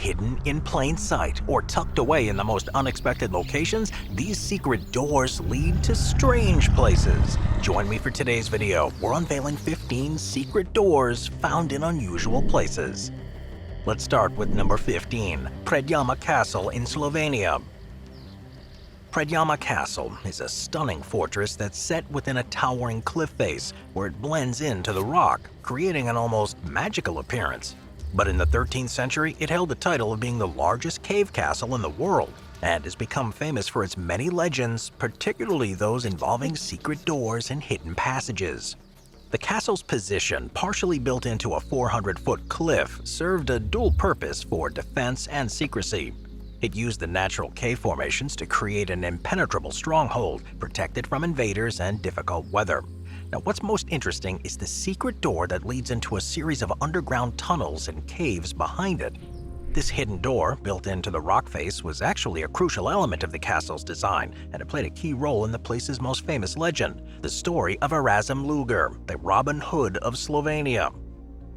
Hidden in plain sight or tucked away in the most unexpected locations, these secret doors lead to strange places. Join me for today's video. We're unveiling 15 secret doors found in unusual places. Let's start with number 15, Predjama Castle in Slovenia. Predjama Castle is a stunning fortress that's set within a towering cliff face where it blends into the rock, creating an almost magical appearance. But in the 13th century, it held the title of being the largest cave castle in the world and has become famous for its many legends, particularly those involving secret doors and hidden passages. The castle's position, partially built into a 400-foot cliff, served a dual purpose for defense and secrecy. It used the natural cave formations to create an impenetrable stronghold, protected from invaders and difficult weather. Now, what's most interesting is the secret door that leads into a series of underground tunnels and caves behind it. This hidden door, built into the rock face, was actually a crucial element of the castle's design, and it played a key role in the place's most famous legend, the story of Erasm Luger, the Robin Hood of Slovenia.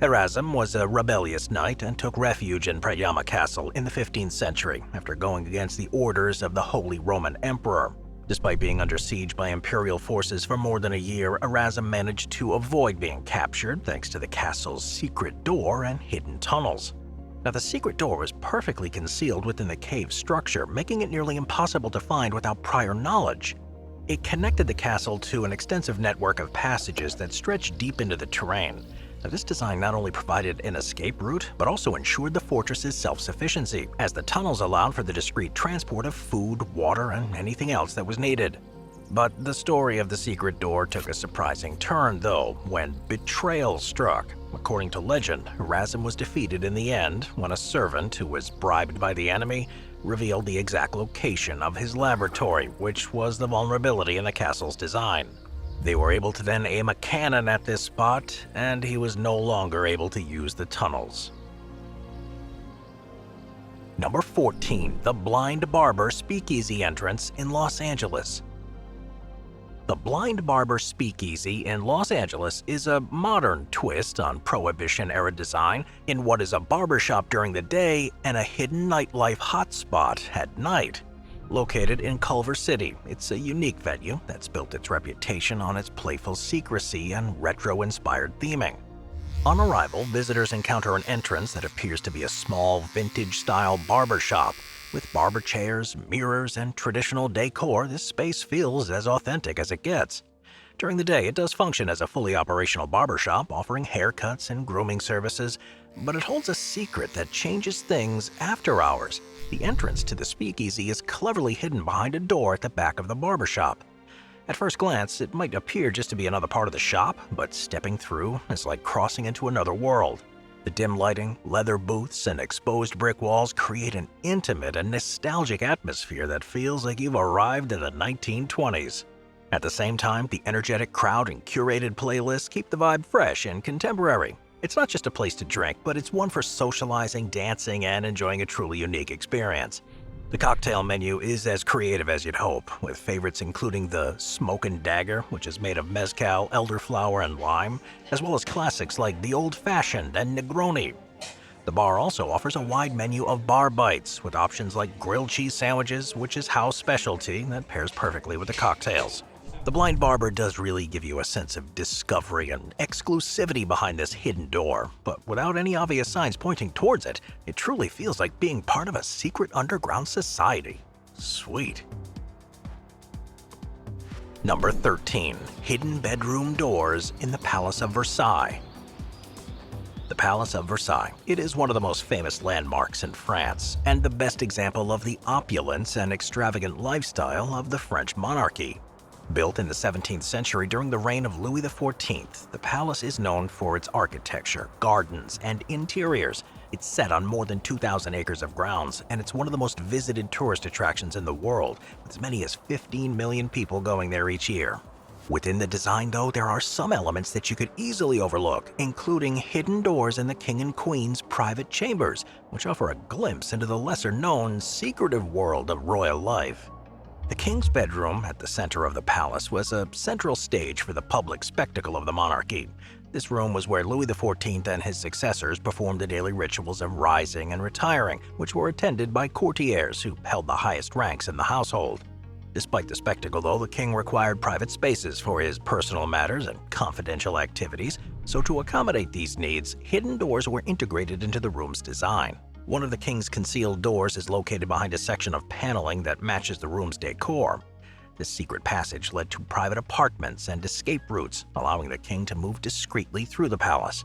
Erasm was a rebellious knight and took refuge in Predjama Castle in the 15th century after going against the orders of the Holy Roman Emperor. Despite being under siege by imperial forces for more than a year, Erasm managed to avoid being captured thanks to the castle's secret door and hidden tunnels. Now, the secret door was perfectly concealed within the cave structure, making it nearly impossible to find without prior knowledge. It connected the castle to an extensive network of passages that stretched deep into the terrain. Now, this design not only provided an escape route, but also ensured the fortress's self-sufficiency, as the tunnels allowed for the discreet transport of food, water, and anything else that was needed. But the story of the secret door took a surprising turn, though, when betrayal struck. According to legend, Erasm was defeated in the end when a servant who was bribed by the enemy revealed the exact location of his laboratory, which was the vulnerability in the castle's design. They were able to then aim a cannon at this spot, and he was no longer able to use the tunnels. Number 14, the Blind Barber Speakeasy entrance in Los Angeles. The Blind Barber Speakeasy in Los Angeles is a modern twist on Prohibition-era design in what is a barbershop during the day and a hidden nightlife hotspot at night. Located in Culver City, it's a unique venue that's built its reputation on its playful secrecy and retro-inspired theming. On arrival, visitors encounter an entrance that appears to be a small, vintage-style barbershop. With barber chairs, mirrors, and traditional decor, this space feels as authentic as it gets. During the day, it does function as a fully operational barbershop, offering haircuts and grooming services, but it holds a secret that changes things after hours. The entrance to the speakeasy is cleverly hidden behind a door at the back of the barbershop. At first glance, it might appear just to be another part of the shop, but stepping through is like crossing into another world. The dim lighting, leather booths, and exposed brick walls create an intimate and nostalgic atmosphere that feels like you've arrived in the 1920s. At the same time, the energetic crowd and curated playlists keep the vibe fresh and contemporary. It's not just a place to drink, but it's one for socializing, dancing, and enjoying a truly unique experience. The cocktail menu is as creative as you'd hope, with favorites including the Smokin' Dagger, which is made of mezcal, elderflower, and lime, as well as classics like the Old Fashioned and Negroni. The bar also offers a wide menu of bar bites, with options like grilled cheese sandwiches, which is house specialty that pairs perfectly with the cocktails. The Blind Barber does really give you a sense of discovery and exclusivity behind this hidden door, but without any obvious signs pointing towards it, it truly feels like being part of a secret underground society. Sweet. Number 13, hidden bedroom doors in the Palace of Versailles. The Palace of Versailles. It is one of the most famous landmarks in France, and the best example of the opulence and extravagant lifestyle of the French monarchy. Built in the 17th century during the reign of Louis XIV, the palace is known for its architecture, gardens, and interiors. It's set on more than 2,000 acres of grounds, and it's one of the most visited tourist attractions in the world, with as many as 15 million people going there each year. Within the design, though, there are some elements that you could easily overlook, including hidden doors in the King and Queen's private chambers, which offer a glimpse into the lesser-known, secretive world of royal life. The king's bedroom at the center of the palace was a central stage for the public spectacle of the monarchy. This room was where Louis XIV and his successors performed the daily rituals of rising and retiring, which were attended by courtiers who held the highest ranks in the household. Despite the spectacle, though, the king required private spaces for his personal matters and confidential activities, so to accommodate these needs, hidden doors were integrated into the room's design. One of the king's concealed doors is located behind a section of paneling that matches the room's decor. This secret passage led to private apartments and escape routes, allowing the king to move discreetly through the palace.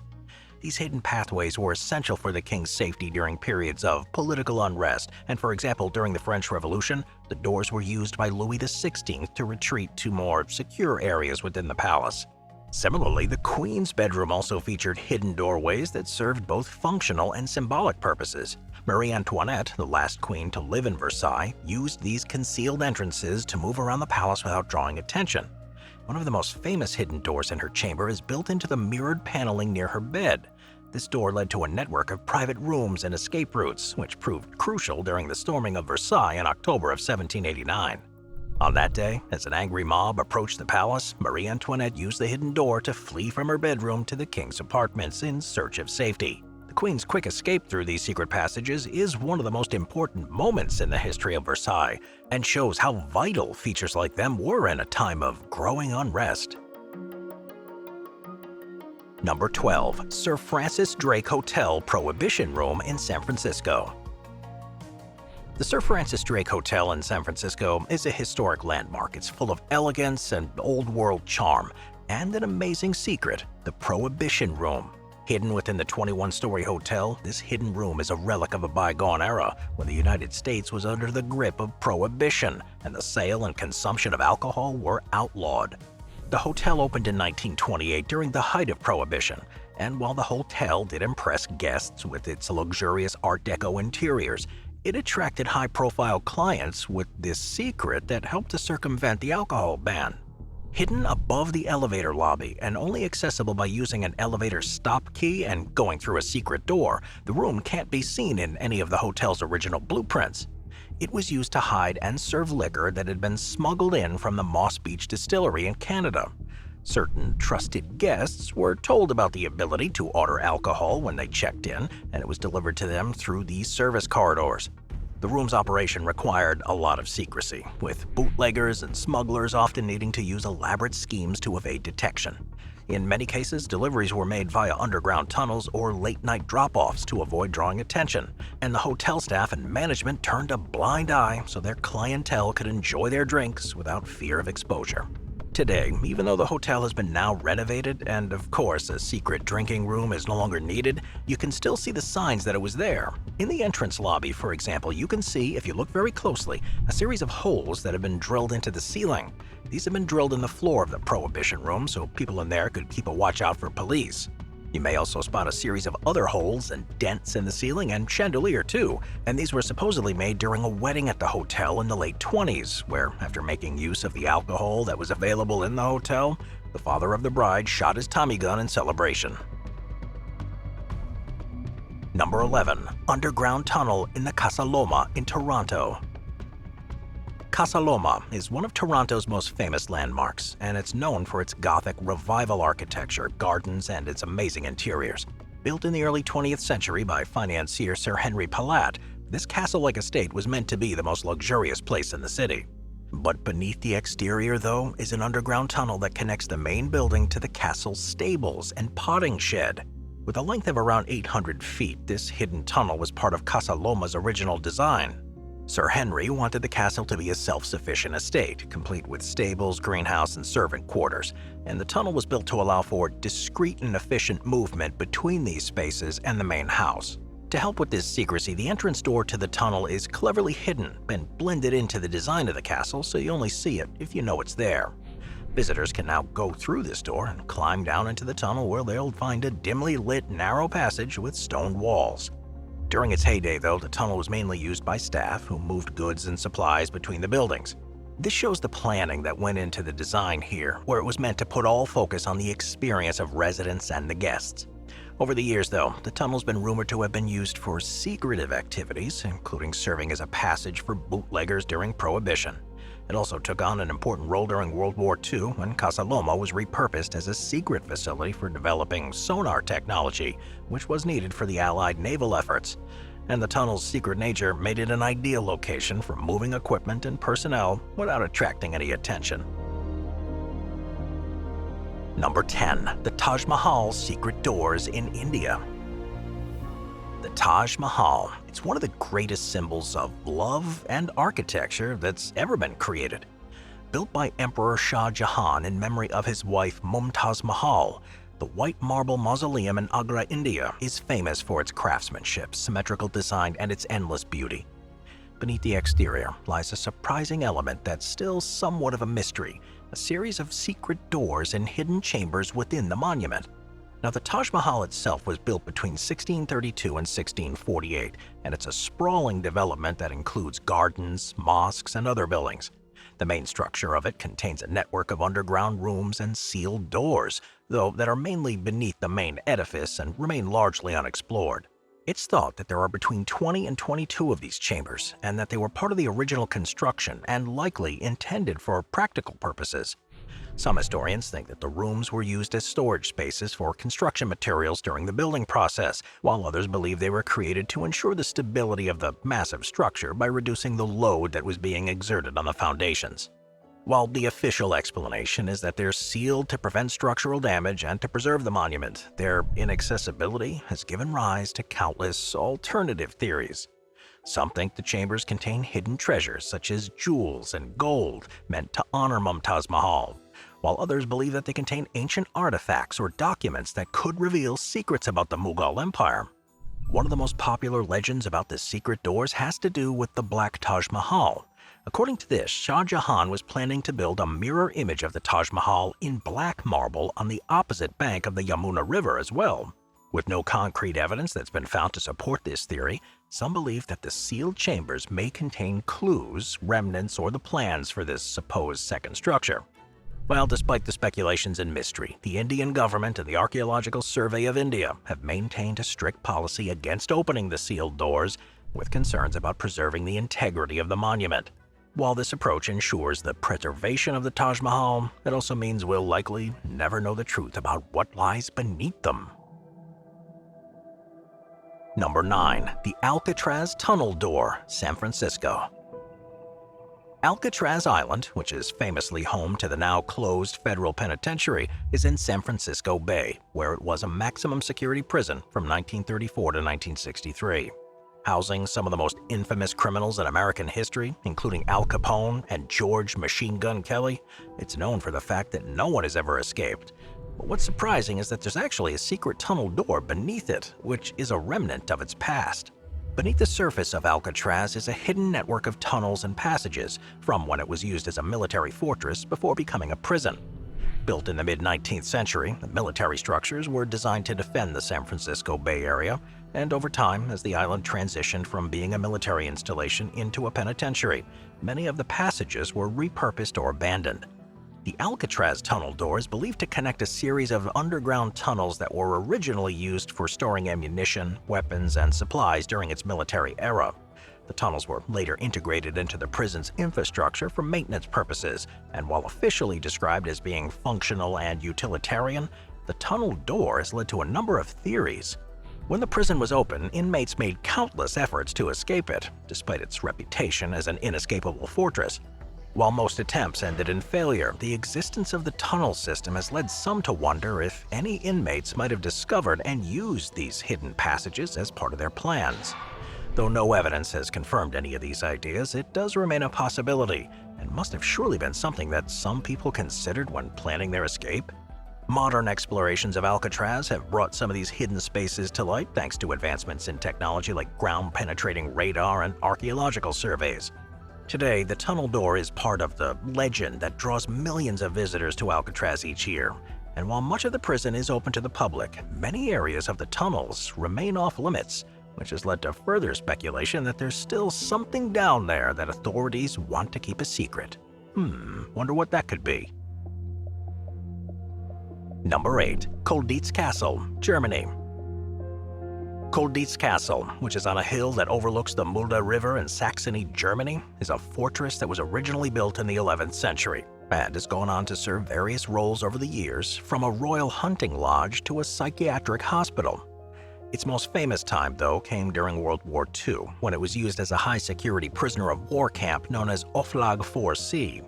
These hidden pathways were essential for the king's safety during periods of political unrest, and for example, during the French Revolution, the doors were used by Louis XVI to retreat to more secure areas within the palace. Similarly, the Queen's bedroom also featured hidden doorways that served both functional and symbolic purposes. Marie Antoinette, the last queen to live in Versailles, used these concealed entrances to move around the palace without drawing attention. One of the most famous hidden doors in her chamber is built into the mirrored paneling near her bed. This door led to a network of private rooms and escape routes, which proved crucial during the storming of Versailles in October of 1789. On that day, as an angry mob approached the palace, Marie Antoinette used the hidden door to flee from her bedroom to the king's apartments in search of safety. The queen's quick escape through these secret passages is one of the most important moments in the history of Versailles and shows how vital features like them were in a time of growing unrest. Number 12. Sir Francis Drake Hotel Prohibition Room in San Francisco. The Sir Francis Drake Hotel in San Francisco is a historic landmark. It's full of elegance and old-world charm, and an amazing secret, the Prohibition Room. Hidden within the 21-story hotel, this hidden room is a relic of a bygone era when the United States was under the grip of prohibition, and the sale and consumption of alcohol were outlawed. The hotel opened in 1928 during the height of prohibition, and while the hotel did impress guests with its luxurious Art Deco interiors, it attracted high-profile clients with this secret that helped to circumvent the alcohol ban. Hidden above the elevator lobby and only accessible by using an elevator stop key and going through a secret door, the room can't be seen in any of the hotel's original blueprints. It was used to hide and serve liquor that had been smuggled in from the Moss Beach distillery in Canada. Certain trusted guests were told about the ability to order alcohol when they checked in, and it was delivered to them through these service corridors. The room's operation required a lot of secrecy, with bootleggers and smugglers often needing to use elaborate schemes to evade detection. In many cases, deliveries were made via underground tunnels or late-night drop-offs to avoid drawing attention, and the hotel staff and management turned a blind eye so their clientele could enjoy their drinks without fear of exposure. Today, even though the hotel has been now renovated and, of course, a secret drinking room is no longer needed, you can still see the signs that it was there. In the entrance lobby, for example, you can see, if you look very closely, a series of holes that have been drilled into the ceiling. These have been drilled in the floor of the Prohibition Room so people in there could keep a watch out for police. You may also spot a series of other holes and dents in the ceiling and chandelier too, and these were supposedly made during a wedding at the hotel in the late 20s, where, after making use of the alcohol that was available in the hotel, the father of the bride shot his Tommy gun in celebration. Number 11. Underground Tunnel in the Casa Loma in Toronto. Casa Loma is one of Toronto's most famous landmarks, and it's known for its Gothic Revival architecture, gardens, and its amazing interiors. Built in the early 20th century by financier Sir Henry Palat, this castle-like estate was meant to be the most luxurious place in the city. But beneath the exterior, though, is an underground tunnel that connects the main building to the castle's stables and potting shed. With a length of around 800 feet, this hidden tunnel was part of Casa Loma's original design. Sir Henry wanted the castle to be a self-sufficient estate, complete with stables, greenhouse, and servant quarters, and the tunnel was built to allow for discreet and efficient movement between these spaces and the main house. To help with this secrecy, the entrance door to the tunnel is cleverly hidden and blended into the design of the castle so you only see it if you know it's there. Visitors can now go through this door and climb down into the tunnel where they'll find a dimly lit, narrow passage with stone walls. During its heyday, though, the tunnel was mainly used by staff who moved goods and supplies between the buildings. This shows the planning that went into the design here, where it was meant to put all focus on the experience of residents and the guests. Over the years, though, the tunnel's been rumored to have been used for secretive activities, including serving as a passage for bootleggers during Prohibition. It also took on an important role during World War II when Casa Loma was repurposed as a secret facility for developing sonar technology, which was needed for the Allied naval efforts. And the tunnel's secret nature made it an ideal location for moving equipment and personnel without attracting any attention. Number 10. The Taj Mahal secret doors in India. The Taj Mahal. It's one of the greatest symbols of love and architecture that's ever been created. Built by Emperor Shah Jahan in memory of his wife Mumtaz Mahal, the white marble mausoleum in Agra, India is famous for its craftsmanship, symmetrical design, and its endless beauty. Beneath the exterior lies a surprising element that's still somewhat of a mystery, a series of secret doors and hidden chambers within the monument. Now, the Taj Mahal itself was built between 1632 and 1648, and it's a sprawling development that includes gardens, mosques, and other buildings. The main structure of it contains a network of underground rooms and sealed doors, though that are mainly beneath the main edifice and remain largely unexplored. It's thought that there are between 20 and 22 of these chambers, and that they were part of the original construction and likely intended for practical purposes. Some historians think that the rooms were used as storage spaces for construction materials during the building process, while others believe they were created to ensure the stability of the massive structure by reducing the load that was being exerted on the foundations. While the official explanation is that they're sealed to prevent structural damage and to preserve the monument, their inaccessibility has given rise to countless alternative theories. Some think the chambers contain hidden treasures such as jewels and gold meant to honor Mumtaz Mahal, while others believe that they contain ancient artifacts or documents that could reveal secrets about the Mughal Empire. One of the most popular legends about the secret doors has to do with the Black Taj Mahal. According to this, Shah Jahan was planning to build a mirror image of the Taj Mahal in black marble on the opposite bank of the Yamuna River as well. With no concrete evidence that's been found to support this theory, some believe that the sealed chambers may contain clues, remnants, or the plans for this supposed second structure. Well, despite the speculations and mystery, the Indian government and the Archaeological Survey of India have maintained a strict policy against opening the sealed doors, with concerns about preserving the integrity of the monument. While this approach ensures the preservation of the Taj Mahal, it also means we'll likely never know the truth about what lies beneath them. Number 9. The Alcatraz Tunnel Door, San Francisco. Alcatraz Island, which is famously home to the now closed federal penitentiary, is in San Francisco Bay, where it was a maximum security prison from 1934 to 1963. Housing some of the most infamous criminals in American history, including Al Capone and George Machine Gun Kelly, it's known for the fact that no one has ever escaped. But what's surprising is that there's actually a secret tunnel door beneath it, which is a remnant of its past. Beneath the surface of Alcatraz is a hidden network of tunnels and passages from when it was used as a military fortress before becoming a prison. Built in the mid-19th century, the military structures were designed to defend the San Francisco Bay Area, and over time, as the island transitioned from being a military installation into a penitentiary, many of the passages were repurposed or abandoned. The Alcatraz tunnel door is believed to connect a series of underground tunnels that were originally used for storing ammunition, weapons, and supplies during its military era. The tunnels were later integrated into the prison's infrastructure for maintenance purposes, and while officially described as being functional and utilitarian, the tunnel door has led to a number of theories. When the prison was open, inmates made countless efforts to escape it, despite its reputation as an inescapable fortress. While most attempts ended in failure, the existence of the tunnel system has led some to wonder if any inmates might have discovered and used these hidden passages as part of their plans. Though no evidence has confirmed any of these ideas, it does remain a possibility, and must have surely been something that some people considered when planning their escape. Modern explorations of Alcatraz have brought some of these hidden spaces to light thanks to advancements in technology like ground-penetrating radar and archaeological surveys. Today, the tunnel door is part of the legend that draws millions of visitors to Alcatraz each year. And while much of the prison is open to the public, many areas of the tunnels remain off-limits, which has led to further speculation that there's still something down there that authorities want to keep a secret. Wonder what that could be. Number 8. Colditz Castle, Germany. Colditz Castle, which is on a hill that overlooks the Mulda River in Saxony, Germany, is a fortress that was originally built in the 11th century and has gone on to serve various roles over the years, from a royal hunting lodge to a psychiatric hospital. Its most famous time, though, came during World War II, when it was used as a high-security prisoner of war camp known as Oflag 4C.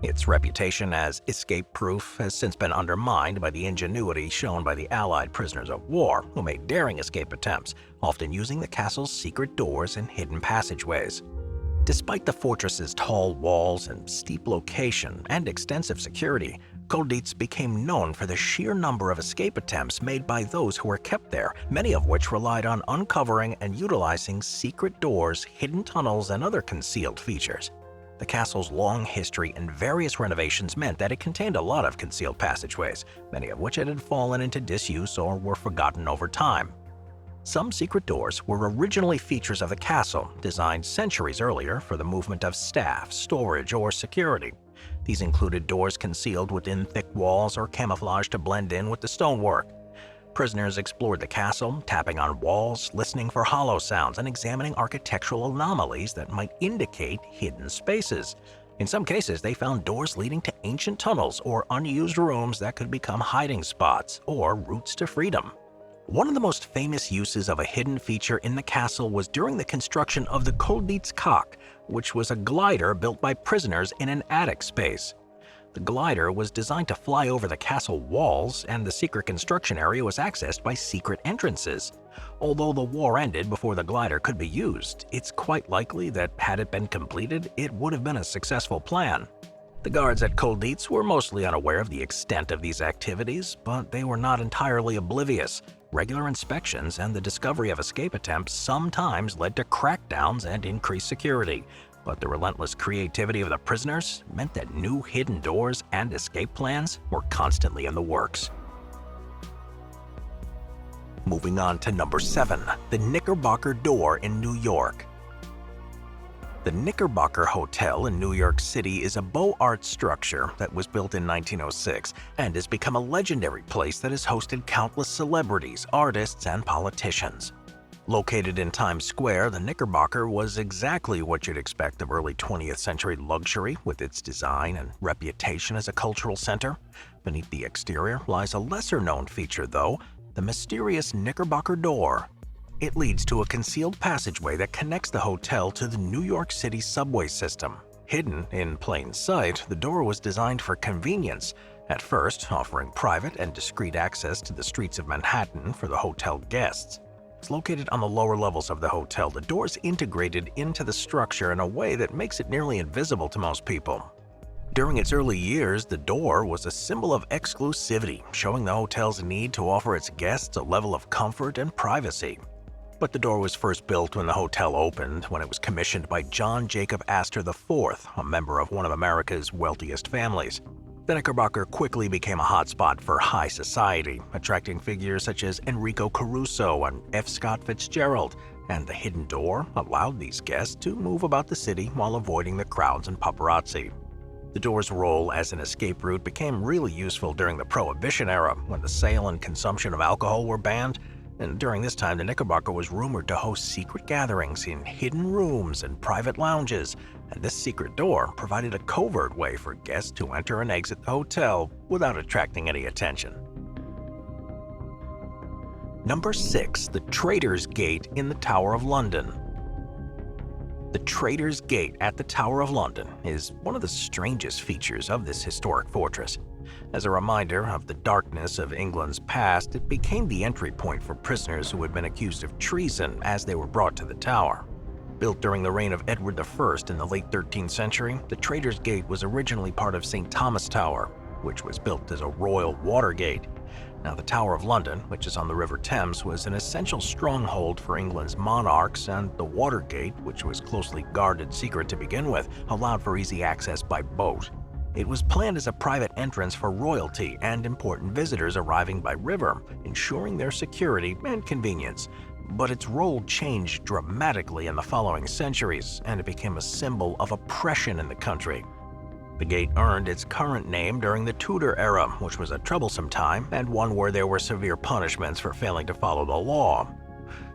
Its reputation as escape-proof has since been undermined by the ingenuity shown by the Allied prisoners of war, who made daring escape attempts, often using the castle's secret doors and hidden passageways. Despite the fortress's tall walls and steep location and extensive security, Colditz became known for the sheer number of escape attempts made by those who were kept there, many of which relied on uncovering and utilizing secret doors, hidden tunnels, and other concealed features. The castle's long history and various renovations meant that it contained a lot of concealed passageways, many of which had fallen into disuse or were forgotten over time. Some secret doors were originally features of the castle, designed centuries earlier for the movement of staff, storage, or security. These included doors concealed within thick walls or camouflaged to blend in with the stonework. Prisoners explored the castle, tapping on walls, listening for hollow sounds, and examining architectural anomalies that might indicate hidden spaces. In some cases, they found doors leading to ancient tunnels or unused rooms that could become hiding spots or routes to freedom. One of the most famous uses of a hidden feature in the castle was during the construction of the Colditz Cock, which was a glider built by prisoners in an attic space. The glider was designed to fly over the castle walls, and the secret construction area was accessed by secret entrances. Although the war ended before the glider could be used, it's quite likely that had it been completed, it would have been a successful plan. The guards at Colditz were mostly unaware of the extent of these activities, but they were not entirely oblivious. Regular inspections and the discovery of escape attempts sometimes led to crackdowns and increased security, but the relentless creativity of the prisoners meant that new hidden doors and escape plans were constantly in the works. Moving on to number 7, the Knickerbocker Door in New York. The Knickerbocker Hotel in New York City is a Beaux Arts structure that was built in 1906 and has become a legendary place that has hosted countless celebrities, artists, and politicians. Located in Times Square, the Knickerbocker was exactly what you'd expect of early 20th century luxury, with its design and reputation as a cultural center. Beneath the exterior lies a lesser-known feature, though, the mysterious Knickerbocker Door. It leads to a concealed passageway that connects the hotel to the New York City subway system. Hidden in plain sight, the door was designed for convenience, at first offering private and discreet access to the streets of Manhattan for the hotel guests. It's located on the lower levels of the hotel. The door is integrated into the structure in a way that makes it nearly invisible to most people. During its early years, the door was a symbol of exclusivity, showing the hotel's need to offer its guests a level of comfort and privacy. But the door was first built when the hotel opened, when it was commissioned by John Jacob Astor IV, a member of one of America's wealthiest families. The Knickerbocker quickly became a hotspot for high society, attracting figures such as Enrico Caruso and F. Scott Fitzgerald, and the hidden door allowed these guests to move about the city while avoiding the crowds and paparazzi. The door's role as an escape route became really useful during the Prohibition era, when the sale and consumption of alcohol were banned. And during this time, the Knickerbocker was rumored to host secret gatherings in hidden rooms and private lounges, and this secret door provided a covert way for guests to enter and exit the hotel without attracting any attention. Number 6, the Traitor's Gate in the Tower of London. The Traitor's Gate at the Tower of London is one of the strangest features of this historic fortress. As a reminder of the darkness of England's past, it became the entry point for prisoners who had been accused of treason as they were brought to the tower. Built during the reign of Edward I in the late 13th century, the Traitor's Gate was originally part of St. Thomas Tower, which was built as a royal water gate. Now, the Tower of London, which is on the River Thames, was an essential stronghold for England's monarchs, and the water gate, which was closely guarded secret to begin with, allowed for easy access by boat. It was planned as a private entrance for royalty and important visitors arriving by river, ensuring their security and convenience. But its role changed dramatically in the following centuries, and it became a symbol of oppression in the country. The gate earned its current name during the Tudor era, which was a troublesome time and one where there were severe punishments for failing to follow the law.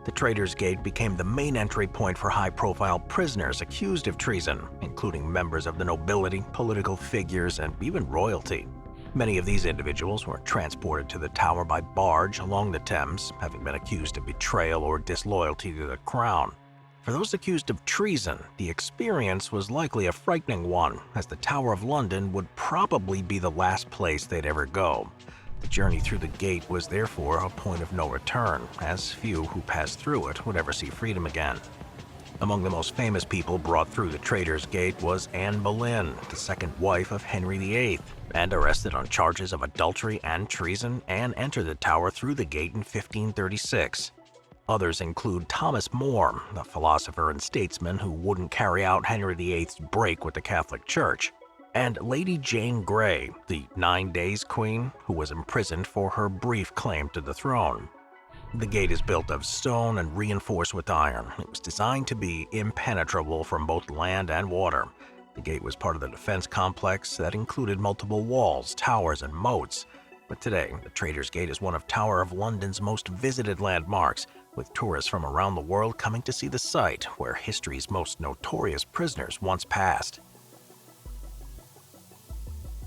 The Traitor's Gate became the main entry point for high-profile prisoners accused of treason, including members of the nobility, political figures, and even royalty. Many of these individuals were transported to the tower by barge along the Thames, having been accused of betrayal or disloyalty to the crown. For those accused of treason, the experience was likely a frightening one, as the Tower of London would probably be the last place they'd ever go. The journey through the gate was therefore a point of no return, as few who passed through it would ever see freedom again. Among the most famous people brought through the Traitor's Gate was Anne Boleyn, the second wife of Henry VIII, and arrested on charges of adultery and treason. Anne entered the tower through the gate in 1536. Others include Thomas More, the philosopher and statesman who wouldn't carry out Henry VIII's break with the Catholic Church, and Lady Jane Grey, the 9 Days Queen, who was imprisoned for her brief claim to the throne. The gate is built of stone and reinforced with iron. It was designed to be impenetrable from both land and water. The gate was part of the defense complex that included multiple walls, towers, and moats. But today, the Traitor's Gate is one of Tower of London's most visited landmarks, with tourists from around the world coming to see the site where history's most notorious prisoners once passed.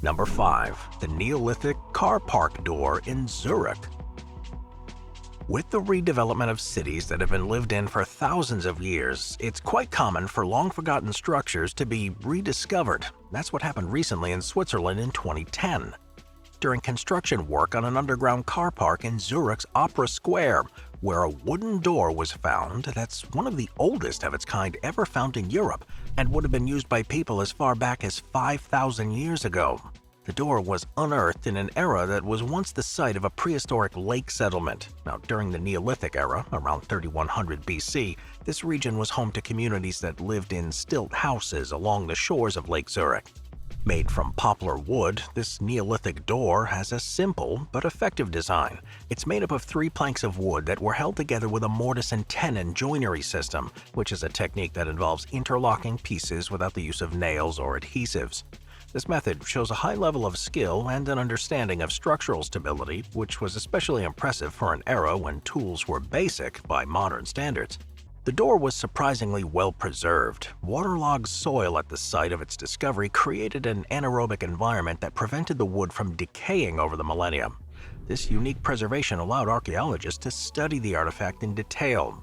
Number 5. The Neolithic Car Park Door in Zurich. With the redevelopment of cities that have been lived in for thousands of years, it's quite common for long-forgotten structures to be rediscovered. That's what happened recently in Switzerland in 2010. During construction work on an underground car park in Zurich's Opera Square, where a wooden door was found that's one of the oldest of its kind ever found in Europe and would have been used by people as far back as 5,000 years ago. The door was unearthed in an era that was once the site of a prehistoric lake settlement. Now, during the Neolithic era, around 3100 BC, this region was home to communities that lived in stilt houses along the shores of Lake Zurich. Made from poplar wood, this Neolithic door has a simple but effective design. It's made up of 3 planks of wood that were held together with a mortise and tenon joinery system, which is a technique that involves interlocking pieces without the use of nails or adhesives. This method shows a high level of skill and an understanding of structural stability, which was especially impressive for an era when tools were basic by modern standards. The door was surprisingly well preserved. Waterlogged soil at the site of its discovery created an anaerobic environment that prevented the wood from decaying over the millennia. This unique preservation allowed archaeologists to study the artifact in detail.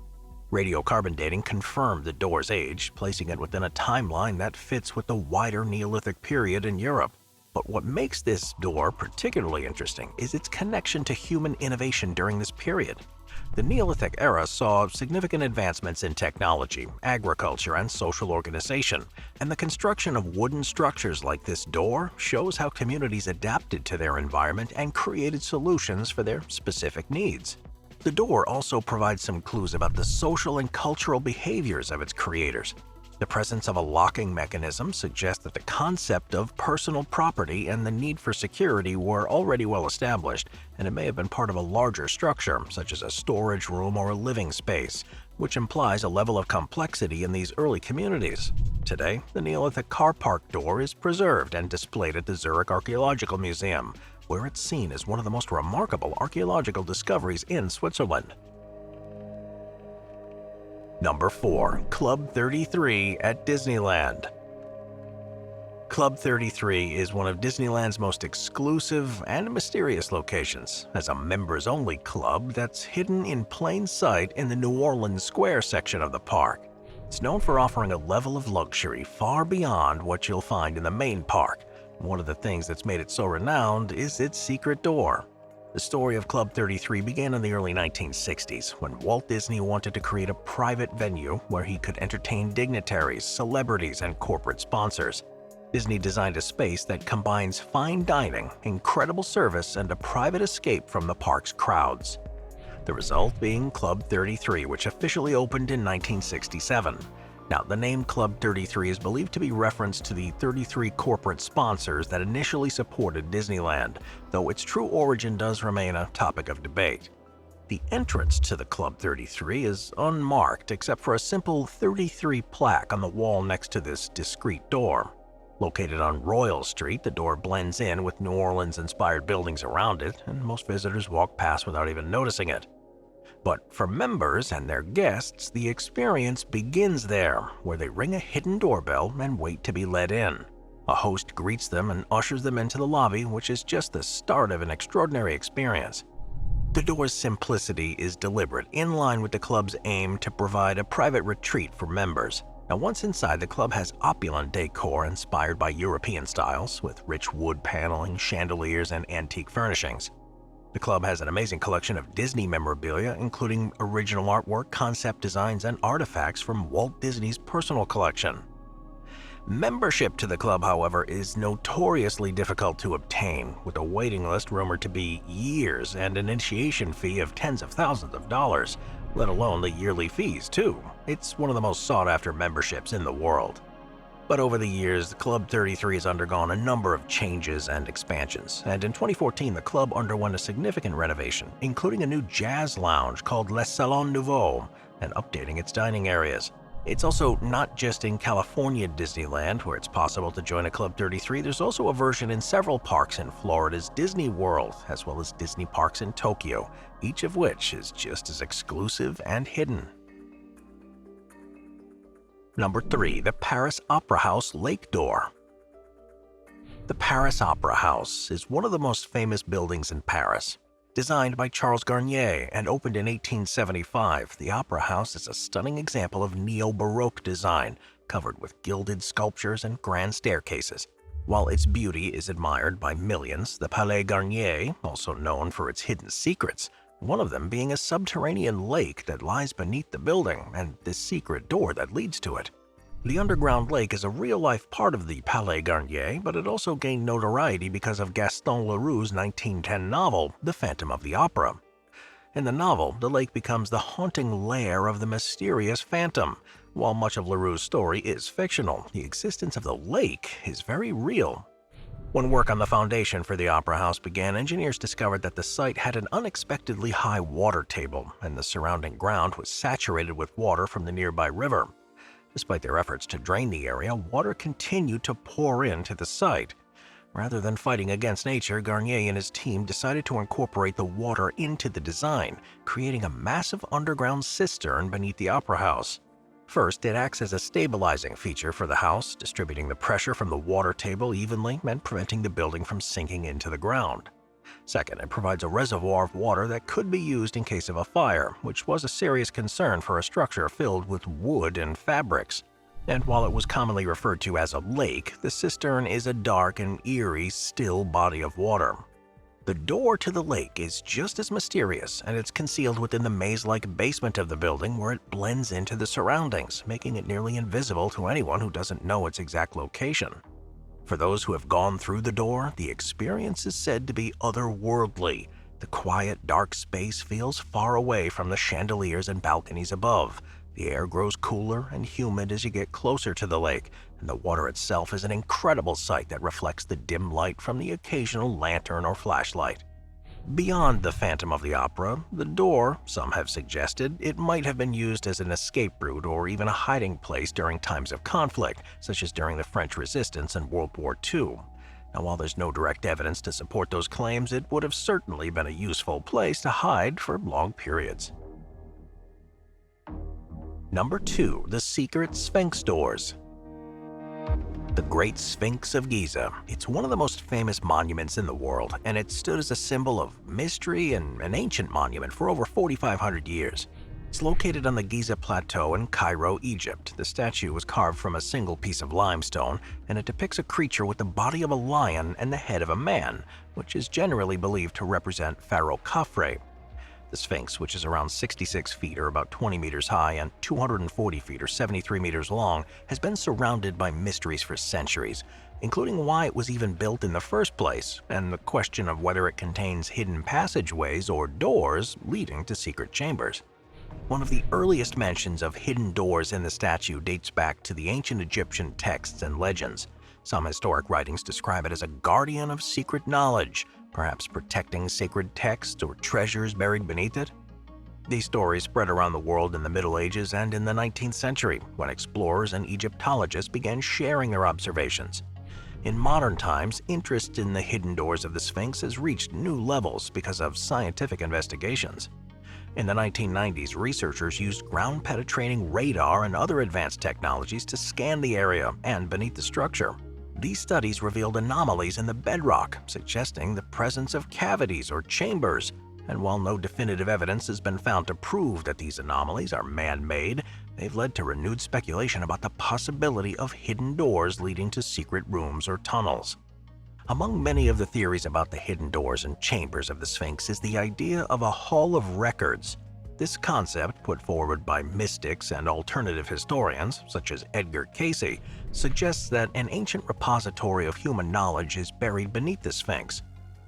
Radiocarbon dating confirmed the door's age, placing it within a timeline that fits with the wider Neolithic period in Europe. But what makes this door particularly interesting is its connection to human innovation during this period. The Neolithic era saw significant advancements in technology, agriculture, and social organization, and the construction of wooden structures like this door shows how communities adapted to their environment and created solutions for their specific needs. The door also provides some clues about the social and cultural behaviors of its creators. The presence of a locking mechanism suggests that the concept of personal property and the need for security were already well established, and it may have been part of a larger structure, such as a storage room or a living space, which implies a level of complexity in these early communities. Today, the Neolithic car park door is preserved and displayed at the Zurich Archaeological Museum, where it's seen as one of the most remarkable archaeological discoveries in Switzerland. Number 4. Club 33 at Disneyland. Club 33 is one of Disneyland's most exclusive and mysterious locations, as a members-only club that's hidden in plain sight in the New Orleans Square section of the park. It's known for offering a level of luxury far beyond what you'll find in the main park. One of the things that's made it so renowned is its secret door. The story of Club 33 began in the early 1960s, when Walt Disney wanted to create a private venue where he could entertain dignitaries, celebrities, and corporate sponsors. Disney designed a space that combines fine dining, incredible service, and a private escape from the park's crowds. The result being Club 33, which officially opened in 1967. Now, the name Club 33 is believed to be reference to the 33 corporate sponsors that initially supported Disneyland, though its true origin does remain a topic of debate. The entrance to the Club 33 is unmarked except for a simple 33 plaque on the wall next to this discreet door. Located on Royal Street, the door blends in with New Orleans-inspired buildings around it, and most visitors walk past without even noticing it. But for members and their guests, the experience begins there, where they ring a hidden doorbell and wait to be let in. A host greets them and ushers them into the lobby, which is just the start of an extraordinary experience. The door's simplicity is deliberate, in line with the club's aim to provide a private retreat for members. Now, once inside, the club has opulent decor inspired by European styles, with rich wood paneling, chandeliers, and antique furnishings. The club has an amazing collection of Disney memorabilia, including original artwork, concept designs, and artifacts from Walt Disney's personal collection. Membership to the club, however, is notoriously difficult to obtain, with a waiting list rumored to be years and an initiation fee of tens of thousands of dollars, let alone the yearly fees, too. It's one of the most sought-after memberships in the world. But over the years, Club 33 has undergone a number of changes and expansions, and in 2014 the club underwent a significant renovation, including a new jazz lounge called Le Salon Nouveau, and updating its dining areas. It's also not just in California Disneyland where it's possible to join a Club 33, there's also a version in several parks in Florida's Disney World, as well as Disney parks in Tokyo, each of which is just as exclusive and hidden. Number 3. The Paris Opera House Lake Door. The Paris Opera House is one of the most famous buildings in Paris. Designed by Charles Garnier and opened in 1875, the Opera House is a stunning example of neo-Baroque design, covered with gilded sculptures and grand staircases. While its beauty is admired by millions, the Palais Garnier, also known for its hidden secrets, one of them being a subterranean lake that lies beneath the building and the secret door that leads to it. The underground lake is a real-life part of the Palais Garnier, but it also gained notoriety because of Gaston Leroux's 1910 novel, The Phantom of the Opera. In the novel, the lake becomes the haunting lair of the mysterious phantom. While much of Leroux's story is fictional, the existence of the lake is very real. When work on the foundation for the Opera House began, engineers discovered that the site had an unexpectedly high water table, and the surrounding ground was saturated with water from the nearby river. Despite their efforts to drain the area, water continued to pour into the site. Rather than fighting against nature, Garnier and his team decided to incorporate the water into the design, creating a massive underground cistern beneath the Opera House. First, it acts as a stabilizing feature for the house, distributing the pressure from the water table evenly and preventing the building from sinking into the ground. Second, it provides a reservoir of water that could be used in case of a fire, which was a serious concern for a structure filled with wood and fabrics. And while it was commonly referred to as a lake, the cistern is a dark and eerie, still body of water. The door to the lake is just as mysterious, and it's concealed within the maze-like basement of the building where it blends into the surroundings, making it nearly invisible to anyone who doesn't know its exact location. For those who have gone through the door, the experience is said to be otherworldly. The quiet, dark space feels far away from the chandeliers and balconies above. The air grows cooler and humid as you get closer to the lake, and the water itself is an incredible sight that reflects the dim light from the occasional lantern or flashlight. Beyond the Phantom of the Opera, the door, some have suggested, it might have been used as an escape route or even a hiding place during times of conflict, such as during the French Resistance and World War II. Now, while there's no direct evidence to support those claims, it would have certainly been a useful place to hide for long periods. Number 2. The Secret Sphinx Doors. The Great Sphinx of Giza. It's one of the most famous monuments in the world, and it stood as a symbol of mystery and an ancient monument for over 4,500 years. It's located on the Giza Plateau in Cairo, Egypt. The statue was carved from a single piece of limestone, and it depicts a creature with the body of a lion and the head of a man, which is generally believed to represent Pharaoh Khafre. The Sphinx, which is around 66 feet or about 20 meters high and 240 feet or 73 meters long, has been surrounded by mysteries for centuries, including why it was even built in the first place, and the question of whether it contains hidden passageways or doors leading to secret chambers. One of the earliest mentions of hidden doors in the statue dates back to the ancient Egyptian texts and legends. Some historic writings describe it as a guardian of secret knowledge, perhaps protecting sacred texts or treasures buried beneath it. These stories spread around the world in the Middle Ages and in the 19th century, when explorers and Egyptologists began sharing their observations. In modern times, interest in the hidden doors of the Sphinx has reached new levels because of scientific investigations. In the 1990s, researchers used ground-penetrating radar and other advanced technologies to scan the area and beneath the structure. These studies revealed anomalies in the bedrock, suggesting the presence of cavities or chambers. And while no definitive evidence has been found to prove that these anomalies are man-made, they've led to renewed speculation about the possibility of hidden doors leading to secret rooms or tunnels. Among many of the theories about the hidden doors and chambers of the Sphinx is the idea of a hall of records. This concept, put forward by mystics and alternative historians, such as Edgar Cayce, suggests that an ancient repository of human knowledge is buried beneath the Sphinx.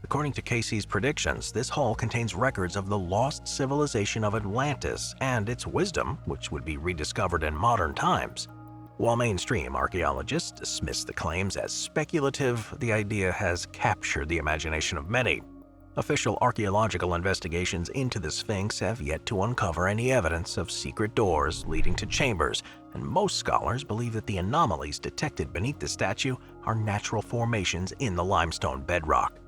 According to Cayce's predictions, this hall contains records of the lost civilization of Atlantis and its wisdom, which would be rediscovered in modern times. While mainstream archaeologists dismiss the claims as speculative, the idea has captured the imagination of many. Official archaeological investigations into the Sphinx have yet to uncover any evidence of secret doors leading to chambers, and most scholars believe that the anomalies detected beneath the statue are natural formations in the limestone bedrock.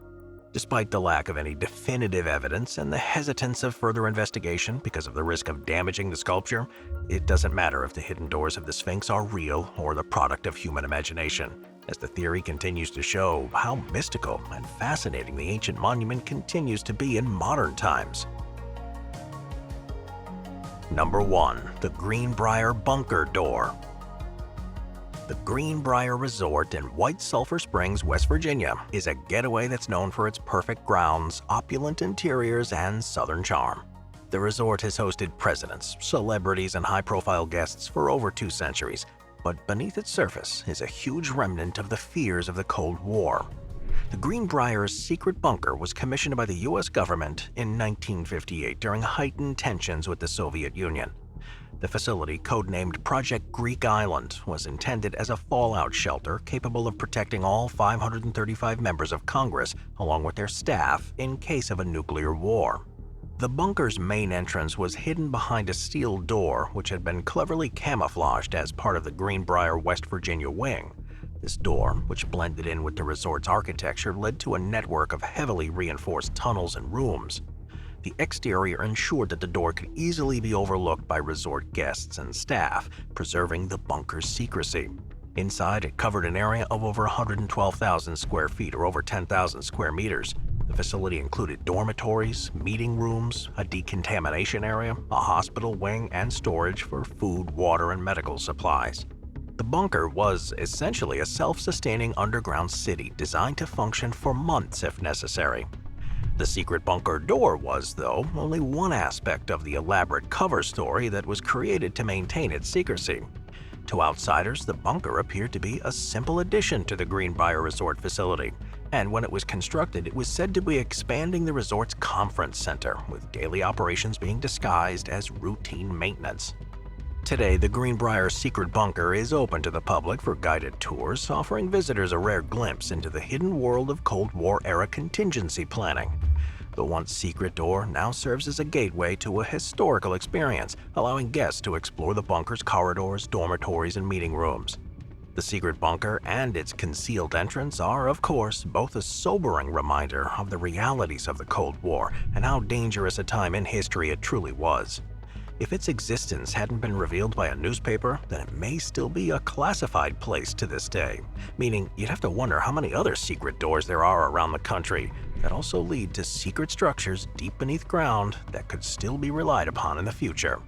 Despite the lack of any definitive evidence and the hesitance of further investigation because of the risk of damaging the sculpture, it doesn't matter if the hidden doors of the Sphinx are real or the product of human imagination, as the theory continues to show how mystical and fascinating the ancient monument continues to be in modern times. Number 1. The Greenbrier Bunker Door. The Greenbrier Resort in White Sulphur Springs, West Virginia, is a getaway that's known for its perfect grounds, opulent interiors, and southern charm. The resort has hosted presidents, celebrities, and high-profile guests for over 2 centuries, but beneath its surface is a huge remnant of the fears of the Cold War. The Greenbrier's secret bunker was commissioned by the U.S. government in 1958 during heightened tensions with the Soviet Union. The facility, codenamed Project Greek Island, was intended as a fallout shelter capable of protecting all 535 members of Congress, along with their staff, in case of a nuclear war. The bunker's main entrance was hidden behind a steel door, which had been cleverly camouflaged as part of the Greenbrier West Virginia wing. This door, which blended in with the resort's architecture, led to a network of heavily reinforced tunnels and rooms. The exterior ensured that the door could easily be overlooked by resort guests and staff, preserving the bunker's secrecy. Inside, it covered an area of over 112,000 square feet, or over 10,000 square meters. The facility included dormitories, meeting rooms, a decontamination area, a hospital wing, and storage for food, water, and medical supplies. The bunker was essentially a self-sustaining underground city designed to function for months if necessary. The secret bunker door was, though, only one aspect of the elaborate cover story that was created to maintain its secrecy. To outsiders, the bunker appeared to be a simple addition to the Greenbrier Resort facility, and when it was constructed, it was said to be expanding the resort's conference center, with daily operations being disguised as routine maintenance. Today, the Greenbrier Secret Bunker is open to the public for guided tours, offering visitors a rare glimpse into the hidden world of Cold War-era contingency planning. The once secret door now serves as a gateway to a historical experience, allowing guests to explore the bunker's corridors, dormitories, and meeting rooms. The secret bunker and its concealed entrance are, of course, both a sobering reminder of the realities of the Cold War and how dangerous a time in history it truly was. If its existence hadn't been revealed by a newspaper, then it may still be a classified place to this day, meaning you'd have to wonder how many other secret doors there are around the country that also lead to secret structures deep beneath ground that could still be relied upon in the future.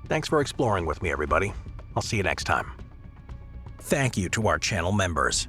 Thanks for exploring with me, everybody. I'll see you next time. Thank you to our channel members.